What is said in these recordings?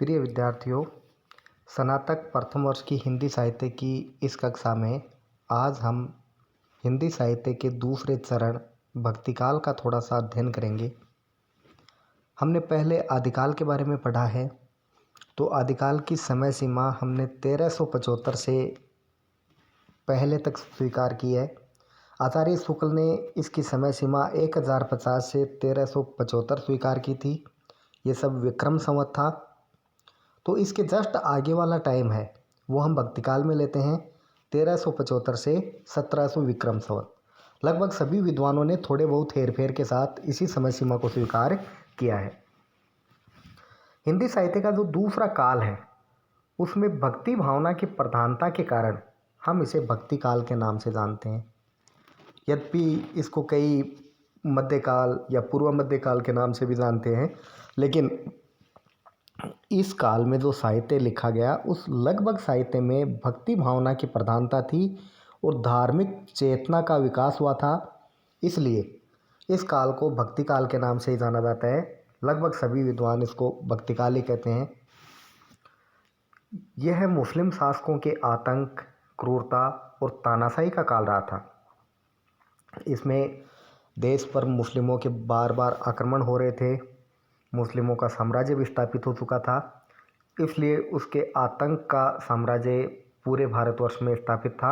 प्रिय विद्यार्थियों, स्नातक प्रथम वर्ष की हिंदी साहित्य की इस कक्षा में आज हम हिंदी साहित्य के दूसरे चरण भक्तिकाल का थोड़ा सा अध्ययन करेंगे। हमने पहले आदिकाल के बारे में पढ़ा है, तो आदिकाल की समय सीमा हमने 1375 से पहले तक स्वीकार की है। आचार्य शुक्ल ने इसकी समय सीमा 1050 से 1375 स्वीकार की थी। ये सब विक्रम संवत था। तो इसके जस्ट आगे वाला टाइम है वो हम भक्तिकाल में लेते हैं 1375 से 1700 विक्रम संवत। लगभग सभी विद्वानों ने थोड़े बहुत हेरफेर के साथ इसी समय सीमा को स्वीकार किया है। हिंदी साहित्य का जो दूसरा काल है उसमें भक्ति भावना की प्रधानता के कारण हम इसे भक्तिकाल के नाम से जानते हैं। यद्यपि इसको कई मध्यकाल या पूर्व मध्यकाल के नाम से भी जानते हैं, लेकिन इस काल में जो साहित्य लिखा गया उस लगभग साहित्य में भक्ति भावना की प्रधानता थी और धार्मिक चेतना का विकास हुआ था। इसलिए इस काल को भक्ति काल के नाम से ही जाना जाता है। लगभग सभी विद्वान इसको भक्ति काल ही कहते हैं। यह मुस्लिम शासकों के आतंक, क्रूरता और तानाशाही का काल रहा था। इसमें देश पर मुस्लिमों के बार बार आक्रमण हो रहे थे। मुस्लिमों का साम्राज्य भी स्थापित हो चुका था, इसलिए उसके आतंक का साम्राज्य पूरे भारतवर्ष में स्थापित था।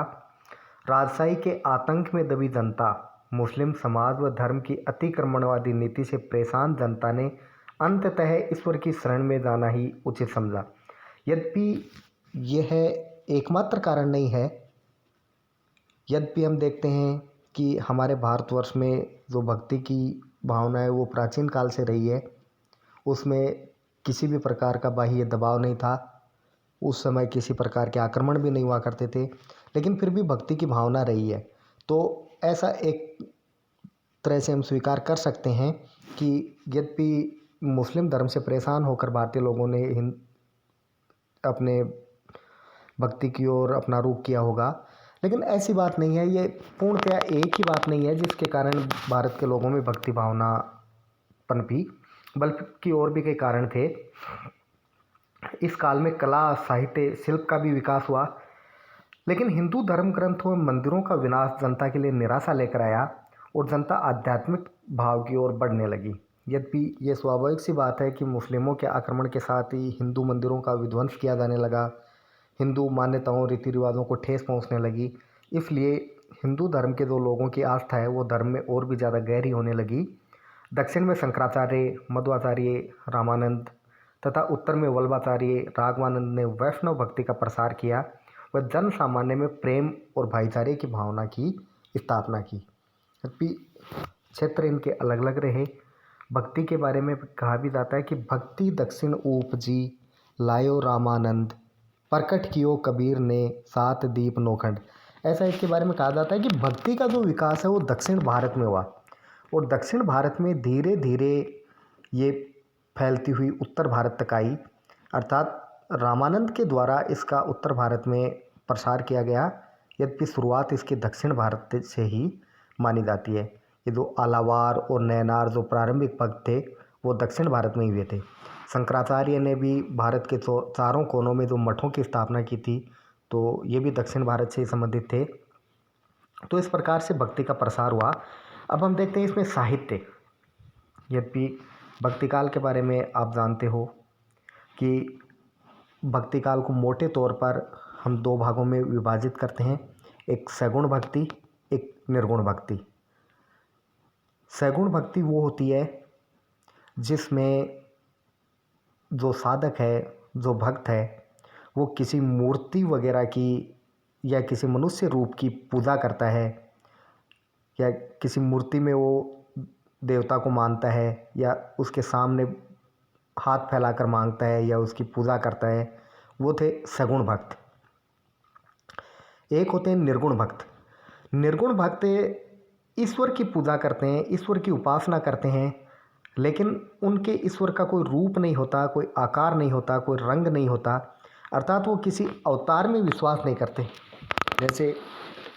राजशाही के आतंक में दबी जनता, मुस्लिम समाज व धर्म की अतिक्रमणवादी नीति से परेशान जनता ने अंततः ईश्वर की शरण में जाना ही उचित समझा। यद्यपि यह एकमात्र कारण नहीं है। यद्यपि हम देखते हैं कि हमारे भारतवर्ष में जो भक्ति की भावना है वो प्राचीन काल से रही है। उसमें किसी भी प्रकार का बाह्य दबाव नहीं था। उस समय किसी प्रकार के आक्रमण भी नहीं हुआ करते थे, लेकिन फिर भी भक्ति की भावना रही है। तो ऐसा एक तरह से हम स्वीकार कर सकते हैं कि यद्यपि मुस्लिम धर्म से परेशान होकर भारतीय लोगों ने अपने भक्ति की ओर अपना रुख किया होगा, लेकिन ऐसी बात नहीं है। ये पूर्णतया एक ही बात नहीं है जिसके कारण भारत के लोगों में भक्ति भावना पनपी, बल्कि और भी कई कारण थे। इस काल में कला, साहित्य, शिल्प का भी विकास हुआ, लेकिन हिंदू धर्म ग्रंथों और मंदिरों का विनाश जनता के लिए निराशा लेकर आया और जनता आध्यात्मिक भाव की ओर बढ़ने लगी। यद्यपि ये स्वाभाविक सी बात है कि मुस्लिमों के आक्रमण के साथ ही हिंदू मंदिरों का विध्वंस किया जाने लगा, हिंदू मान्यताओं, रीति रिवाजों को ठेस पहुँचने लगी। इसलिए हिंदू धर्म के जो लोगों की आस्था है वो धर्म में और भी ज़्यादा गहरी होने लगी। दक्षिण में शंकराचार्य, मध्वाचार्य, रामानंद तथा उत्तर में वल्लभाचार्य, राघवानंद ने वैष्णव भक्ति का प्रसार किया व जन सामान्य में प्रेम और भाईचारे की भावना की स्थापना की। क्षेत्र इनके अलग अलग रहे। भक्ति के बारे में कहा भी जाता है कि भक्ति दक्षिण उपजी लायो रामानंद, प्रकट कियो कबीर ने सात दीप नौखंड। ऐसा इसके बारे में कहा जाता है कि भक्ति का जो विकास है वो दक्षिण भारत में हुआ और दक्षिण भारत में धीरे धीरे ये फैलती हुई उत्तर भारत तक आई। अर्थात रामानंद के द्वारा इसका उत्तर भारत में प्रसार किया गया, यद्यपि शुरुआत इसके दक्षिण भारत से ही मानी जाती है। ये जो आलावार और नैनार जो प्रारंभिक भक्त थे वो दक्षिण भारत में ही हुए थे। शंकराचार्य ने भी भारत के चारों कोनों में जो मठों की स्थापना की थी, तो ये भी दक्षिण भारत से ही संबंधित थे। तो इस प्रकार से भक्ति का प्रसार हुआ। अब हम देखते हैं इसमें साहित्य। यद्यपि भक्तिकाल के बारे में आप जानते हो कि भक्तिकाल को मोटे तौर पर हम दो भागों में विभाजित करते हैं, एक सगुण भक्ति, एक निर्गुण भक्ति। सगुण भक्ति वो होती है जिसमें जो साधक है, जो भक्त है, वो किसी मूर्ति वगैरह की या किसी मनुष्य रूप की पूजा करता है या किसी मूर्ति में वो देवता को मानता है या उसके सामने हाथ फैलाकर मांगता है या उसकी पूजा करता है, वो थे सगुण भक्त। एक होते हैं निर्गुण भक्त। निर्गुण भक्त ईश्वर की पूजा करते हैं, ईश्वर की उपासना करते हैं, लेकिन उनके ईश्वर का कोई रूप नहीं होता, कोई आकार नहीं होता, कोई रंग नहीं होता। अर्थात वो किसी अवतार में विश्वास नहीं करते। जैसे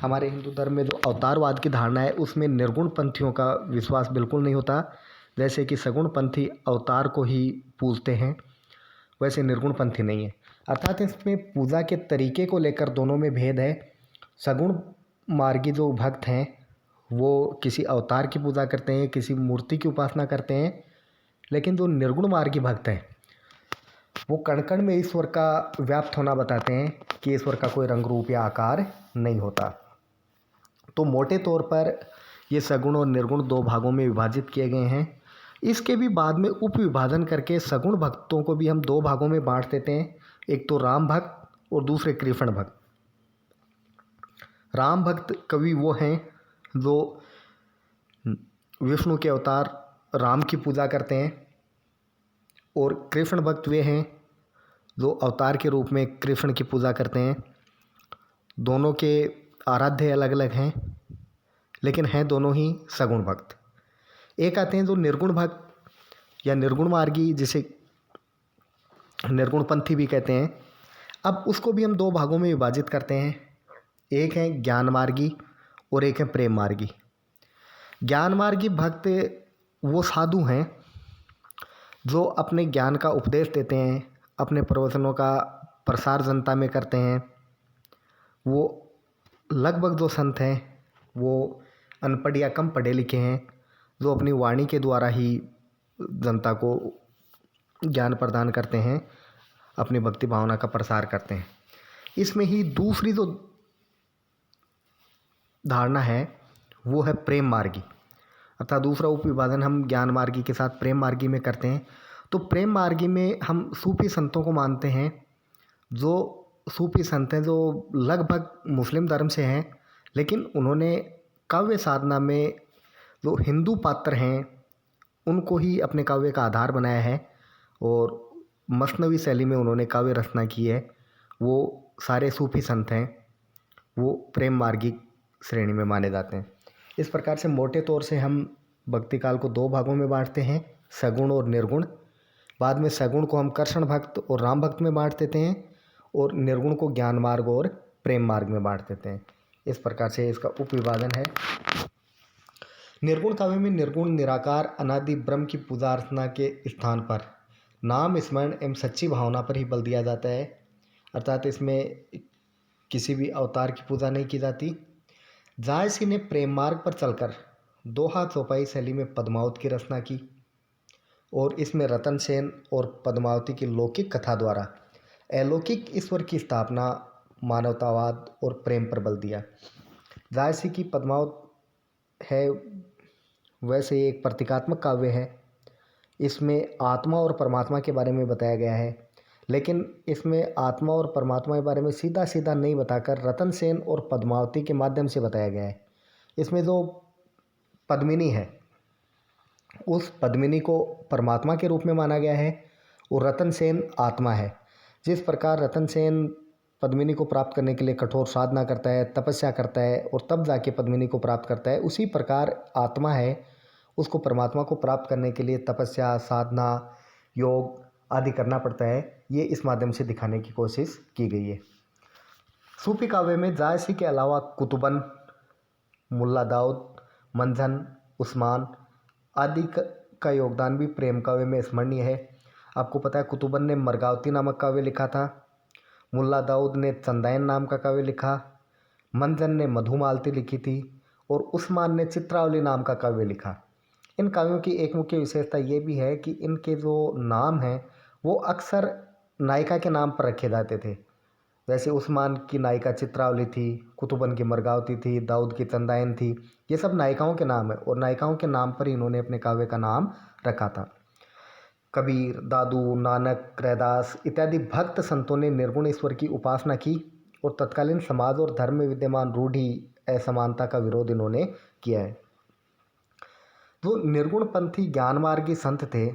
हमारे हिंदू धर्म में जो अवतारवाद की धारणा है उसमें निर्गुण पंथियों का विश्वास बिल्कुल नहीं होता, जैसे कि सगुण पंथी अवतार को ही पूजते हैं। वैसे निर्गुणपंथी नहीं है। अर्थात इसमें पूजा के तरीके को लेकर दोनों में भेद है। सगुण मार्गी जो भक्त हैं वो किसी अवतार की पूजा करते हैं, किसी मूर्ति की उपासना करते हैं, लेकिन जो निर्गुण मार्गी भक्त हैं वो कण कण में ईश्वर का व्याप्त होना बताते हैं कि ईश्वर का कोई रंग रूप या आकार नहीं होता। तो मोटे तौर पर ये सगुण और निर्गुण दो भागों में विभाजित किए गए हैं। इसके भी बाद में उप विभाजन करके सगुण भक्तों को भी हम दो भागों में बांट देते हैं, एक तो राम भक्त और दूसरे कृष्ण भक्त। राम भक्त कवि वो हैं जो विष्णु के अवतार राम की पूजा करते हैं, और कृष्ण भक्त वे हैं जो अवतार के रूप में कृष्ण की पूजा करते हैं। दोनों के आराध्य अलग अलग हैं, लेकिन हैं दोनों ही सगुण भक्त। एक आते हैं जो निर्गुण भक्त या निर्गुण मार्गी, जिसे निर्गुणपंथी भी कहते हैं। अब उसको भी हम दो भागों में विभाजित करते हैं, एक है ज्ञान मार्गी और एक है प्रेम मार्गी। ज्ञान मार्गी भक्त वो साधु हैं जो अपने ज्ञान का उपदेश देते हैं, अपने प्रवचनों का प्रसार जनता में करते हैं। वो लगभग जो संत हैं वो अनपढ़ या कम पढ़े लिखे हैं, जो अपनी वाणी के द्वारा ही जनता को ज्ञान प्रदान करते हैं, अपनी भक्ति भावना का प्रसार करते हैं। इसमें ही दूसरी जो धारणा है वो है प्रेम मार्गी, अर्थात दूसरा उप विभाजन हम ज्ञान मार्गी के साथ प्रेम मार्गी में करते हैं। तो प्रेम मार्गी में हम सूफी संतों को मानते हैं, जो सूफी संत हैं जो लगभग मुस्लिम धर्म से हैं, लेकिन उन्होंने काव्य साधना में जो हिंदू पात्र हैं उनको ही अपने काव्य का आधार बनाया है, और मसनवी शैली में उन्होंने काव्य रचना की है। वो सारे सूफी संत हैं, वो प्रेम मार्गी श्रेणी में माने जाते हैं। इस प्रकार से मोटे तौर से हम भक्ति काल को दो भागों में बांटते हैं, सगुण और निर्गुण। बाद में सगुण को हम कृष्ण भक्त और राम भक्त में बांट देते हैं, और निर्गुण को ज्ञान मार्ग और प्रेम मार्ग में बांट देते हैं। इस प्रकार से इसका उप विभाजन है। निर्गुण काव्य में निर्गुण निराकार अनादि ब्रह्म की पूजा अर्चना के स्थान पर नाम स्मरण एवं सच्ची भावना पर ही बल दिया जाता है, अर्थात इसमें किसी भी अवतार की पूजा नहीं की जाती। जायसी ने प्रेम मार्ग पर चलकर दोहा चौपाई शैली में पद्मावत की रचना की, और इसमें रतन सेन और पद्मावती की लौकिक कथा द्वारा अलौकिक ईश्वर की स्थापना, मानवतावाद और प्रेम पर बल दिया। जायसी की पद्मावत है वैसे ये एक प्रतीकात्मक काव्य है। इसमें आत्मा और परमात्मा के बारे में बताया गया है, लेकिन इसमें आत्मा और परमात्मा के बारे में सीधा सीधा नहीं बताकर रतन सेन और पद्मावती के माध्यम से बताया गया है। इसमें जो पद्मिनी है उस पद्मिनी को परमात्मा के रूप में माना गया है, और रतन सेन आत्मा है। जिस प्रकार रतन सेन पद्मिनी को प्राप्त करने के लिए कठोर साधना करता है, तपस्या करता है, और तब जाके पद्मिनी को प्राप्त करता है, उसी प्रकार आत्मा है, उसको परमात्मा को प्राप्त करने के लिए तपस्या, साधना, योग आदि करना पड़ता है। ये इस माध्यम से दिखाने की कोशिश की गई है। सूफी काव्य में जायसी के अलावा कुतुबन, मुल्ला दाऊद, मंझन, उस्मान आदि का योगदान भी प्रेम काव्य में स्मरणीय है। आपको पता है कुतुबन ने मरगावती नामक काव्य लिखा था, मुल्ला दाऊद ने चंदायन नाम का काव्य लिखा, मंझन ने मधुमालती लिखी थी, और उस्मान ने चित्रावली नाम का काव्य लिखा। इन काव्यों की एक मुख्य विशेषता ये भी है कि इनके जो नाम हैं वो अक्सर नायिका के नाम पर रखे जाते थे। जैसे उस्मान की नायिका चित्रावली थी, कुतुबन की मरगावती थी, दाऊद की चंदायन थी। ये सब नायिकाओं के नाम है, और नायिकाओं के नाम पर ही इन्होंने अपने काव्य का नाम रखा था। कबीर, दादू, नानक, रैदास इत्यादि भक्त संतों ने निर्गुण ईश्वर की उपासना की, और तत्कालीन समाज और धर्म में विद्यमान रूढ़ि असमानता का विरोध इन्होंने किया है। जो निर्गुणपंथी ज्ञानमार्गी संत थे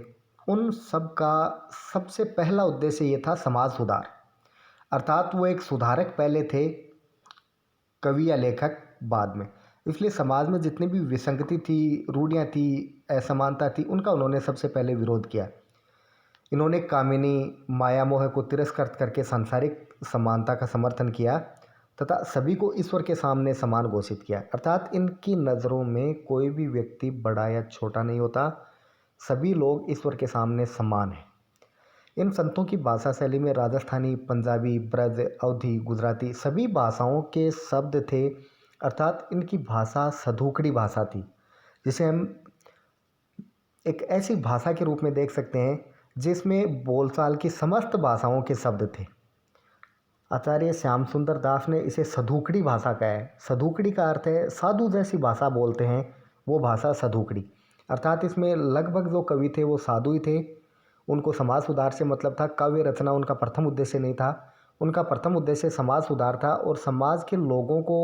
उन सब का सबसे पहला उद्देश्य ये था समाज सुधार, अर्थात वो एक सुधारक पहले थे, कवि या लेखक बाद में। इसलिए समाज में जितनी भी विसंगति थी, रूढ़ियाँ थी, असमानता थी, उनका उन्होंने सबसे पहले विरोध किया। इन्होंने कामिनी, माया मोह को तिरस्कृत करके सांसारिक समानता का समर्थन किया, तथा सभी को ईश्वर के सामने समान घोषित किया। अर्थात इनकी नज़रों में कोई भी व्यक्ति बड़ा या छोटा नहीं होता, सभी लोग ईश्वर के सामने समान हैं। इन संतों की भाषा शैली में राजस्थानी, पंजाबी, ब्रज, अवधी, गुजराती सभी भाषाओं के शब्द थे, अर्थात इनकी भाषा सधूकड़ी भाषा थी, जिसे हम एक ऐसी भाषा के रूप में देख सकते हैं जिसमें बोलचाल की समस्त भाषाओं के शब्द थे। आचार्य श्याम सुंदर दास ने इसे सधूकड़ी भाषा कहा है। सधूकड़ी का अर्थ है साधु जैसी भाषा बोलते हैं, वो भाषा सधूकड़ी। अर्थात इसमें लगभग जो कवि थे वो साधु ही थे। उनको समाज सुधार से मतलब था। काव्य रचना उनका प्रथम उद्देश्य नहीं था। उनका प्रथम उद्देश्य समाज सुधार था और समाज के लोगों को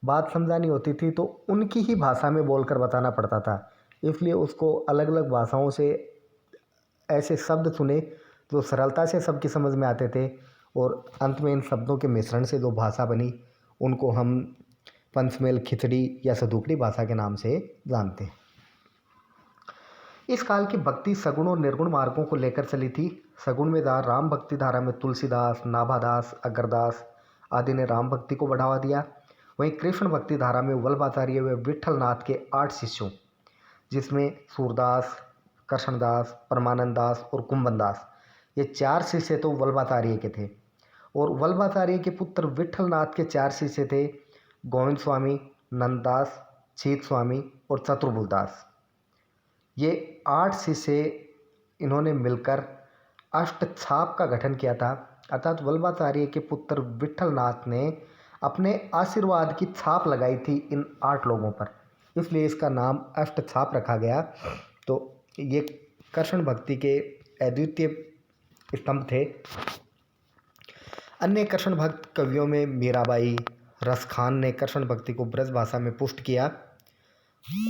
बात समझानी होती थी तो उनकी ही भाषा में बोलकर बताना पड़ता था। इसलिए उसको अलग अलग भाषाओं से ऐसे शब्द चुने जो सरलता से सबकी समझ में आते थे और अंत में इन शब्दों के मिश्रण से जो भाषा बनी उनको हम पंचमेल, खिचड़ी या सधूकड़ी भाषा के नाम से जानते हैं। इस काल की भक्ति सगुण और निर्गुण मार्गों को लेकर चली थी। सगुण में राम भक्ति धारा में तुलसीदास, नाभादास, अग्रदास आदि ने राम भक्ति को बढ़ावा दिया। वहीं कृष्ण भक्ति धारा में वल्लभाचार्य व विट्ठलनाथ के 8 शिष्यों, जिसमें सूरदास, कृष्णदास, परमानंद दास और कुंभन दास, ये 4 शिष्य तो वल्लभाचार्य के थे। और वल्लभाचार्य के पुत्र विट्ठलनाथ के 4 शिष्य थे, गोविंद स्वामी, नंददास, छीत स्वामी और चतुर्बुलदास। ये 8 शिष्य इन्होंने मिलकर अष्टछाप का गठन किया था। अर्थात वल्लभाचार्य के पुत्र विट्ठलनाथ ने अपने आशीर्वाद की छाप लगाई थी इन 8 लोगों पर, इसलिए इसका नाम अष्टछाप रखा गया। तो ये कृष्ण भक्ति के अद्वितीय स्तंभ थे। अन्य कृष्ण भक्त कवियों में मीराबाई, रसखान ने कृष्ण भक्ति को ब्रज भाषा में पुष्ट किया।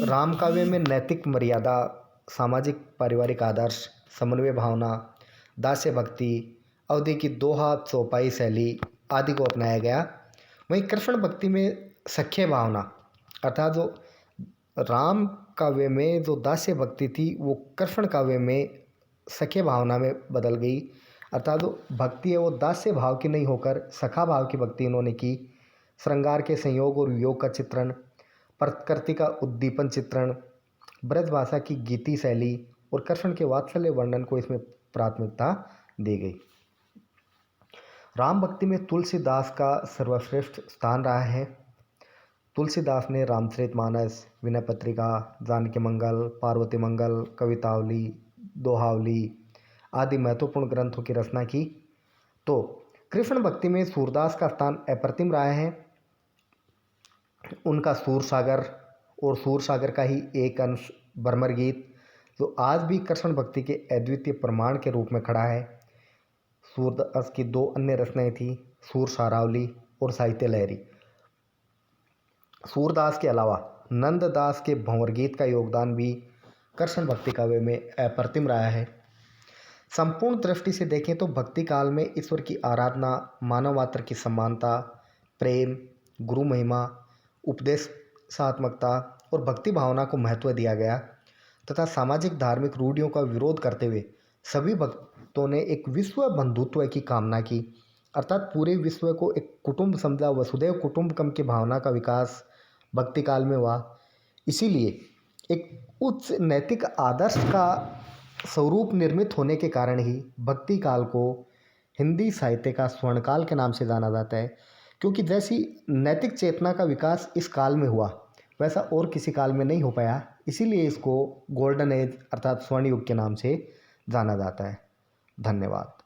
राम काव्य में नैतिक मर्यादा, सामाजिक पारिवारिक आदर्श, समन्वय भावना, दास्य भक्ति, अवधि की दोहा चौपाई शैली आदि को अपनाया गया। वहीं कृष्ण भक्ति में सख्य भावना, अर्थात जो राम काव्य में जो दास्य भक्ति थी वो कृष्ण काव्य में सख्य भावना में बदल गई। अर्थात जो भक्ति है वो दास्य भाव की नहीं होकर सखा भाव की भक्ति इन्होंने की। श्रृंगार के संयोग और वियोग का चित्रण, प्रकृति का उद्दीपन चित्रण, ब्रज भाषा की गीति शैली और कृष्ण के वात्सल्य वर्णन को इसमें प्राथमिकता दी गई। राम भक्ति में तुलसीदास का सर्वश्रेष्ठ स्थान रहा है। तुलसीदास ने रामचरितमानस, विनय पत्रिका, जानकी मंगल, पार्वती मंगल, कवितावली, दोहावली आदि महत्वपूर्ण ग्रंथों की रचना की। तो कृष्ण भक्ति में सूरदास का स्थान अप्रतिम रहा है। उनका सूरसागर और सूरसागर का ही एक अंश भ्रमर गीत जो आज भी कृष्ण भक्ति के अद्वितीय प्रमाण के रूप में खड़ा है। सूरदास की 2 अन्य रचनाएं थी, सूरसारावली और साहित्य लहरी। सूरदास के अलावा नंददास के भंवर गीत का योगदान भी कृष्ण भक्ति काव्य में अप्रतिम रहा है। संपूर्ण दृष्टि से देखें तो भक्ति काल में ईश्वर की आराधना, मानव मात्र की समानता, प्रेम, गुरु महिमा, उपदेशात्मकता और भक्ति भावना को महत्व दिया गया तथा सामाजिक धार्मिक रूढ़ियों का विरोध करते हुए सभी भक्तों ने एक विश्व बंधुत्व की कामना की। अर्थात पूरे विश्व को एक कुटुंब समझा, वसुदैव कुटुंबकम की भावना का विकास भक्ति काल में हुआ। इसीलिए एक उच्च नैतिक आदर्श का स्वरूप निर्मित होने के कारण ही भक्ति काल को हिंदी साहित्य का स्वर्णकाल के नाम से जाना जाता है, क्योंकि जैसी नैतिक चेतना का विकास इस काल में हुआ वैसा और किसी काल में नहीं हो पाया। इसीलिए इसको गोल्डन एज अर्थात स्वर्ण युग के नाम से जाना जाता है। धन्यवाद।